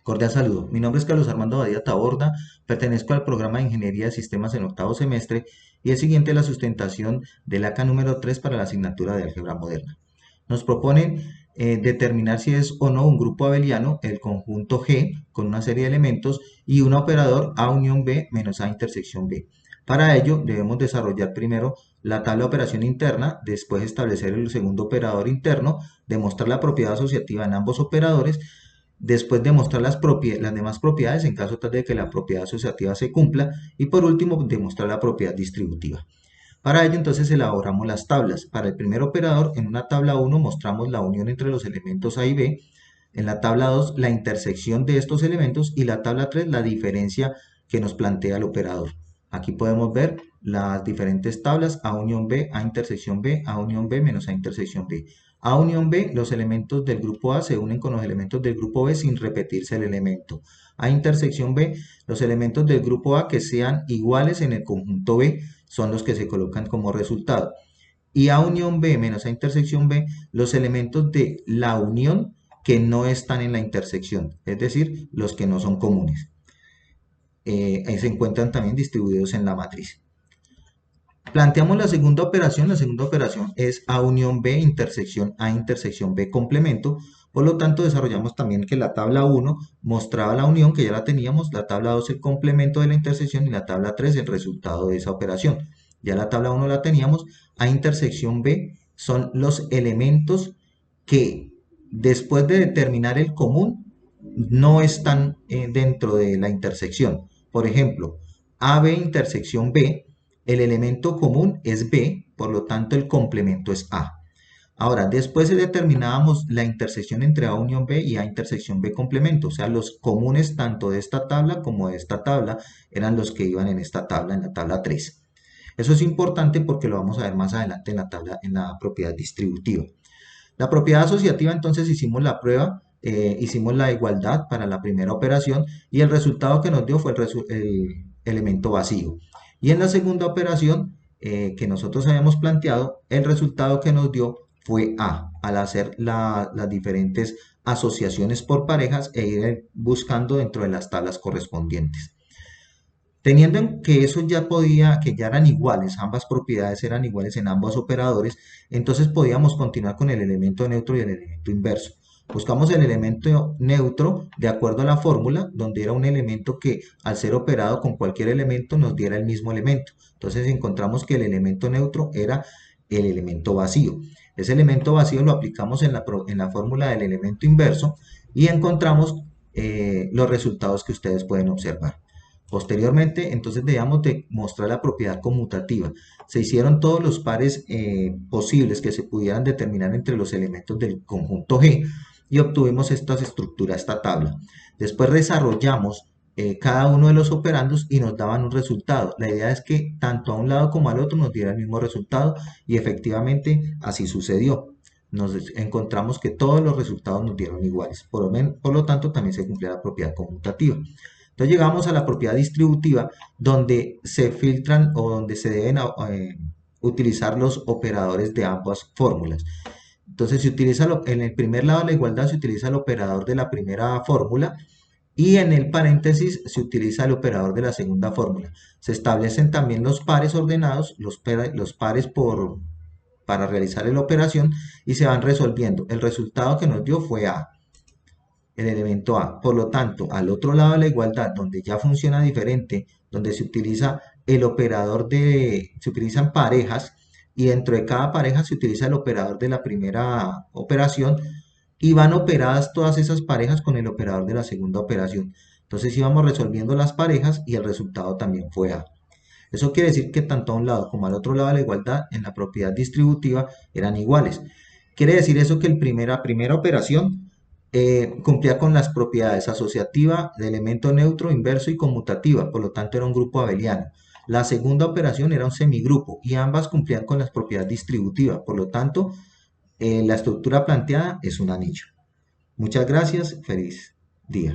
Cordial saludo. Mi nombre es Carlos Armando Badía Taborda, pertenezco al programa de Ingeniería de Sistemas en octavo semestre y el siguiente es la sustentación del ACA número 3 para la asignatura de Álgebra Moderna. Nos proponen determinar si es o no un grupo abeliano el conjunto G con una serie de elementos y un operador A unión B menos A intersección B. Para ello debemos desarrollar primero la tabla de operación interna, después establecer el segundo operador interno, demostrar la propiedad asociativa en ambos operadores, después demostrar las demás propiedades en caso tal de que la propiedad asociativa se cumpla y por último demostrar la propiedad distributiva. Para ello entonces elaboramos las tablas. Para el primer operador, en una tabla 1 mostramos la unión entre los elementos A y B, en la tabla 2 la intersección de estos elementos y la tabla 3 la diferencia que nos plantea el operador. Aquí podemos ver las diferentes tablas A unión B, A intersección B, A unión B menos A intersección B. A unión B, los elementos del grupo A se unen con los elementos del grupo B sin repetirse el elemento. A intersección B, los elementos del grupo A que sean iguales en el conjunto B son los que se colocan como resultado. Y A unión B menos A intersección B, los elementos de la unión que no están en la intersección, es decir, los que no son comunes. Se encuentran también distribuidos en la matriz. Planteamos la segunda operación. La segunda operación es A unión B intersección A intersección B complemento. Por lo tanto, desarrollamos también que la tabla 1 mostraba la unión, que ya la teníamos, la tabla 2 el complemento de la intersección y la tabla 3 el resultado de esa operación. Ya la tabla 1 la teníamos. A intersección B son los elementos que después de determinar el común no están dentro de la intersección. Por ejemplo, AB intersección B, el elemento común es B, por lo tanto el complemento es A. Ahora, después determinábamos la intersección entre A unión B y A intersección B complemento, o sea, los comunes tanto de esta tabla como de esta tabla eran los que iban en esta tabla, en la tabla 3. Eso es importante porque lo vamos a ver más adelante en la tabla, en la propiedad distributiva. La propiedad asociativa, entonces hicimos la prueba, hicimos la igualdad para la primera operación y el resultado que nos dio fue el elemento vacío. Y en la segunda operación que nosotros habíamos planteado, el resultado que nos dio fue A, al hacer las diferentes asociaciones por parejas e ir buscando dentro de las tablas correspondientes. Teniendo en que eso ya que ya eran iguales, ambas propiedades eran iguales en ambos operadores, entonces podíamos continuar con el elemento neutro y el elemento inverso. Buscamos el elemento neutro de acuerdo a la fórmula, donde era un elemento que al ser operado con cualquier elemento nos diera el mismo elemento. Entonces encontramos que el elemento neutro era el elemento vacío. Ese elemento vacío lo aplicamos en la fórmula del elemento inverso y encontramos los resultados que ustedes pueden observar. Posteriormente, entonces debíamos de mostrar la propiedad conmutativa. Se hicieron todos los pares posibles que se pudieran determinar entre los elementos del conjunto G y obtuvimos esta estructura, esta tabla. Después desarrollamos cada uno de los operandos y nos daban un resultado. La idea es que tanto a un lado como al otro nos diera el mismo resultado y efectivamente así sucedió. Nos encontramos que todos los resultados nos dieron iguales. Por lo tanto, también se cumplía la propiedad conmutativa. Entonces llegamos a la propiedad distributiva donde se filtran o donde se deben utilizar los operadores de ambas fórmulas. Entonces se utiliza en el primer lado de la igualdad se utiliza el operador de la primera fórmula y en el paréntesis se utiliza el operador de la segunda fórmula. Se establecen también los pares ordenados, los pares para realizar la operación y se van resolviendo. El resultado que nos dio fue A, el elemento A. Por lo tanto, al otro lado de la igualdad, donde ya funciona diferente, donde se utiliza el operador se utilizan parejas y dentro de cada pareja se utiliza el operador de la primera operación y van operadas todas esas parejas con el operador de la segunda operación. Entonces íbamos resolviendo las parejas y el resultado también fue A. Eso quiere decir que tanto a un lado como al otro lado de la igualdad en la propiedad distributiva eran iguales. Quiere decir eso que la primera operación cumplía con las propiedades asociativa, de elemento neutro, inverso y conmutativa, por lo tanto era un grupo abeliano. La segunda operación era un semigrupo y ambas cumplían con las propiedades distributivas, por lo tanto la estructura planteada es un anillo. Muchas gracias, feliz día.